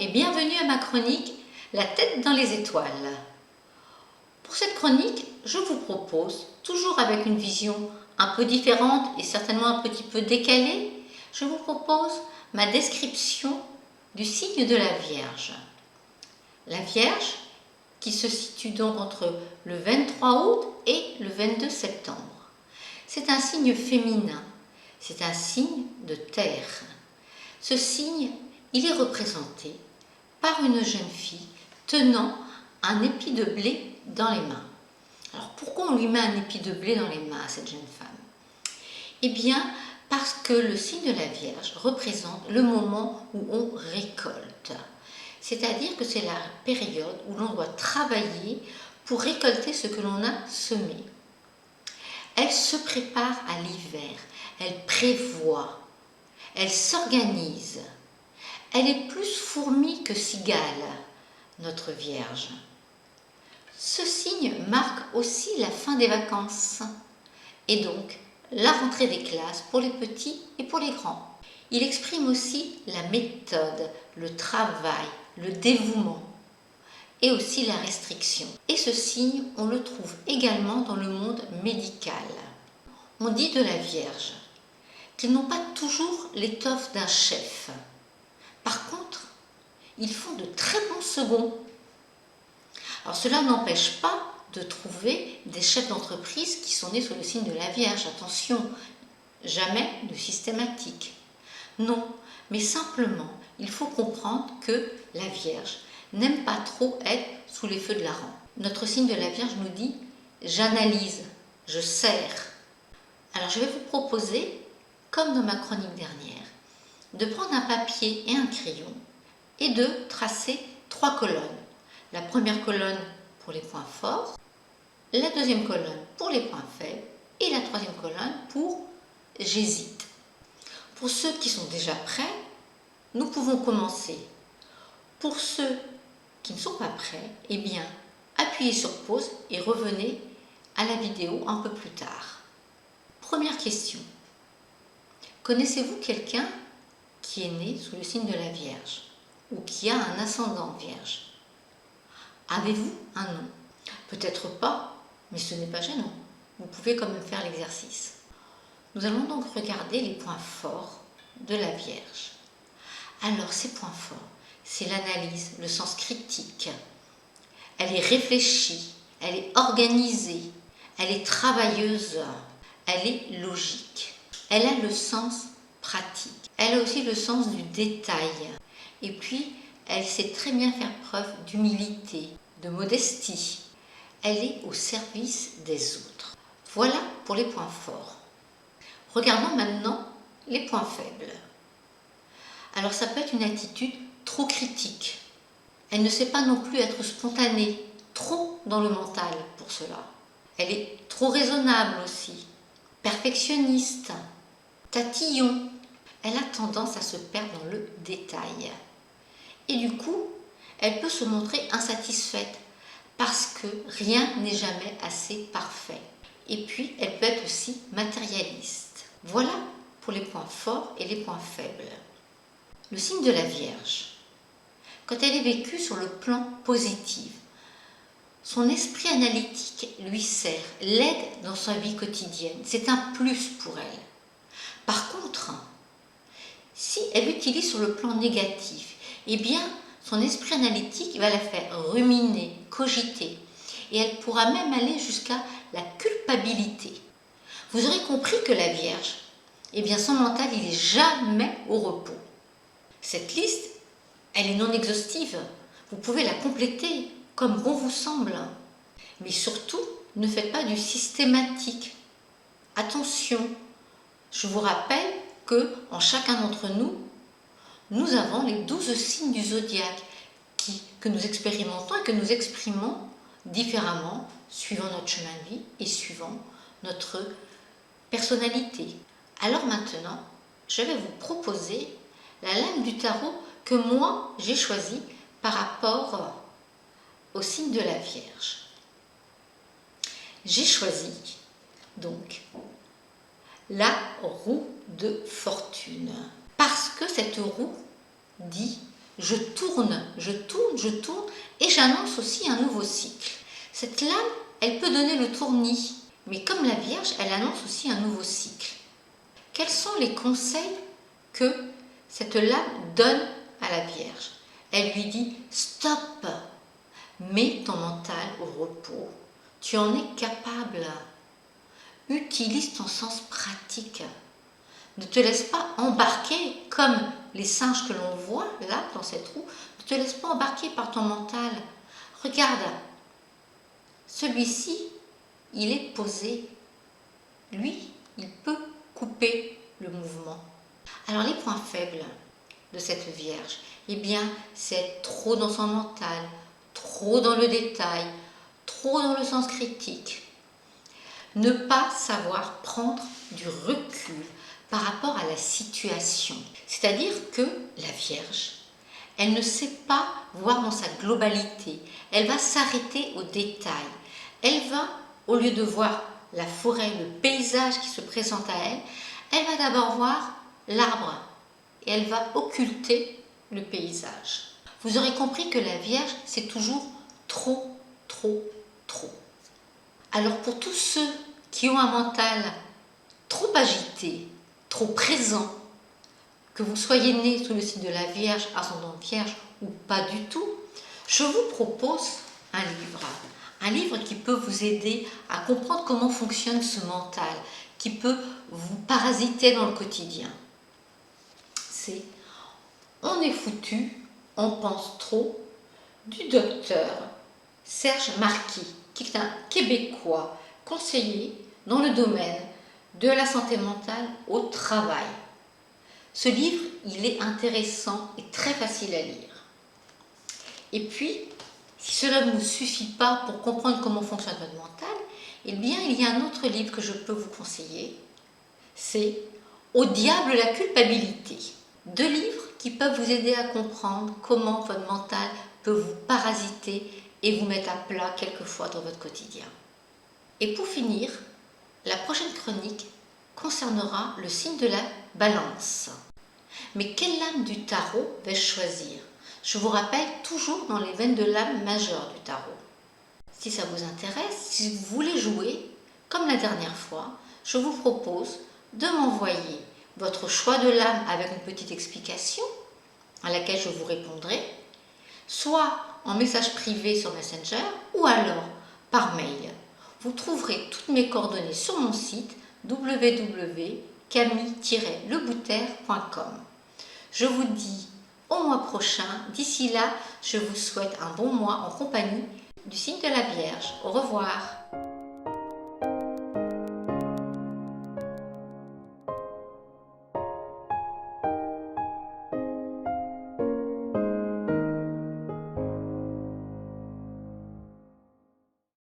et bienvenue à ma chronique La tête dans les étoiles. Pour cette chronique, je vous propose, toujours avec une vision un peu différente et certainement un petit peu décalée, je vous propose ma description du signe de la Vierge. La Vierge qui se situe donc entre le 23 août et le 22 septembre. C'est un signe féminin, c'est un signe de terre. Ce signe, il est représenté par une jeune fille tenant un épi de blé dans les mains. Alors pourquoi on lui met un épi de blé dans les mains à cette jeune femme? Eh bien, parce que le signe de la Vierge représente le moment où on récolte. C'est-à-dire que c'est la période où l'on doit travailler pour récolter ce que l'on a semé. Elle se prépare à l'hiver, elle prévoit, elle s'organise. Elle est plus fourmi que cigale, notre Vierge. Ce signe marque aussi la fin des vacances et donc la rentrée des classes pour les petits et pour les grands. Il exprime aussi la méthode, le travail, le dévouement et aussi la restriction. Et ce signe, on le trouve également dans le monde médical. On dit de la Vierge qu'ils n'ont pas toujours l'étoffe d'un chef. Par contre, ils font de très bons seconds. Alors cela n'empêche pas de trouver des chefs d'entreprise qui sont nés sous le signe de la Vierge. Attention, jamais de systématique. Non, mais simplement, il faut comprendre que la Vierge n'aime pas trop être sous les feux de la rampe. Notre signe de la Vierge nous dit « j'analyse, je serre ». Alors je vais vous proposer, comme dans ma chronique dernière, de prendre un papier et un crayon et de tracer 3 colonnes. La première colonne pour les points forts, la deuxième colonne pour les points faibles et la troisième colonne pour « j'hésite ». Pour ceux qui sont déjà prêts, nous pouvons commencer. Pour ceux qui ne sont pas prêts, eh bien, appuyez sur pause et revenez à la vidéo un peu plus tard. Première question. Connaissez-vous quelqu'un qui est né sous le signe de la Vierge ou qui a un ascendant Vierge? Avez-vous un nom? Peut-être pas, mais ce n'est pas gênant. Vous pouvez quand même faire l'exercice. Nous allons donc regarder les points forts de la Vierge. Alors ces points forts, c'est l'analyse, le sens critique. Elle est réfléchie, elle est organisée, elle est travailleuse, elle est logique. Elle a le sens pratique. Elle a aussi le sens du détail. Et puis, elle sait très bien faire preuve d'humilité, de modestie. Elle est au service des autres. Voilà pour les points forts. Regardons maintenant les points faibles. Alors ça peut être une attitude trop critique. Elle ne sait pas non plus être spontanée, trop dans le mental pour cela. Elle est trop raisonnable aussi, perfectionniste, tatillon. Elle a tendance à se perdre dans le détail. Et du coup, elle peut se montrer insatisfaite parce que rien n'est jamais assez parfait. Et puis, elle peut être aussi matérialiste. Voilà pour les points forts et les points faibles. Le signe de la Vierge, quand elle est vécue sur le plan positif, son esprit analytique lui sert, l'aide dans sa vie quotidienne. C'est un plus pour elle. Par contre, si elle l'utilise sur le plan négatif, eh bien, son esprit analytique va la faire ruminer, cogiter. Et elle pourra même aller jusqu'à la culpabilité. Vous aurez compris que la Vierge, eh bien, son mental, il n'est jamais au repos. Cette liste, elle est non exhaustive. Vous pouvez la compléter comme bon vous semble. Mais surtout, ne faites pas du systématique. Attention, je vous rappelle que en chacun d'entre nous, nous avons les 12 signes du zodiaque que nous expérimentons et que nous exprimons différemment suivant notre chemin de vie et suivant notre personnalité. Alors maintenant, je vais vous proposer la lame du tarot que moi j'ai choisie par rapport au signe de la Vierge. J'ai choisi donc la roue de fortune parce que cette roue dit je tourne, je tourne, je tourne et j'annonce aussi un nouveau cycle. Cette lame, elle peut donner le tournis, mais comme la Vierge, elle annonce aussi un nouveau cycle. Quels sont les conseils que cette lame donne à la Vierge? Elle lui dit « Stop, mets ton mental au repos, tu en es capable, utilise ton sens pratique. Ne te laisse pas embarquer comme les singes que l'on voit là dans cette roue, ne te laisse pas embarquer par ton mental. Regarde, celui-ci, il est posé. Lui, il peut couper le mouvement. » Alors les points faibles de cette Vierge, eh bien, c'est être trop dans son mental, trop dans le détail, trop dans le sens critique. Ne pas savoir prendre du recul par rapport à la situation. C'est-à-dire que la Vierge, elle ne sait pas voir dans sa globalité. Elle va s'arrêter au détail. Elle va, au lieu de voir la forêt, le paysage qui se présente à elle, elle va d'abord voir l'arbre et elle va occulter le paysage. Vous aurez compris que la Vierge, c'est toujours trop, trop, trop. Alors pour tous ceux qui ont un mental trop agité, trop présent, que vous soyez né sous le signe de la Vierge, ascendant Vierge ou pas du tout, je vous propose un livre qui peut vous aider à comprendre comment fonctionne ce mental, qui peut vous parasiter dans le quotidien. C'est « On est foutu, on pense trop » du docteur Serge Marquis, qui est un Québécois conseiller dans le domaine de la santé mentale au travail. Ce livre, il est intéressant et très facile à lire. Et puis, si cela ne vous suffit pas pour comprendre comment fonctionne votre mental, eh bien, il y a un autre livre que je peux vous conseiller. C'est « Au diable la culpabilité ». 2 livres qui peuvent vous aider à comprendre comment votre mental peut vous parasiter et vous mettre à plat quelquefois dans votre quotidien. Et pour finir, la prochaine chronique concernera le signe de la Balance. Mais quelle lame du tarot vais-je choisir? Je vous rappelle toujours dans les veines de lame majeure du tarot. Si ça vous intéresse, si vous voulez jouer, comme la dernière fois, je vous propose de m'envoyer votre choix de lame avec une petite explication à laquelle je vous répondrai, soit en message privé sur Messenger ou alors par mail. Vous trouverez toutes mes coordonnées sur mon site www.camille-lebouter.com. Je vous dis au mois prochain. D'ici là, je vous souhaite un bon mois en compagnie du signe de la Vierge. Au revoir.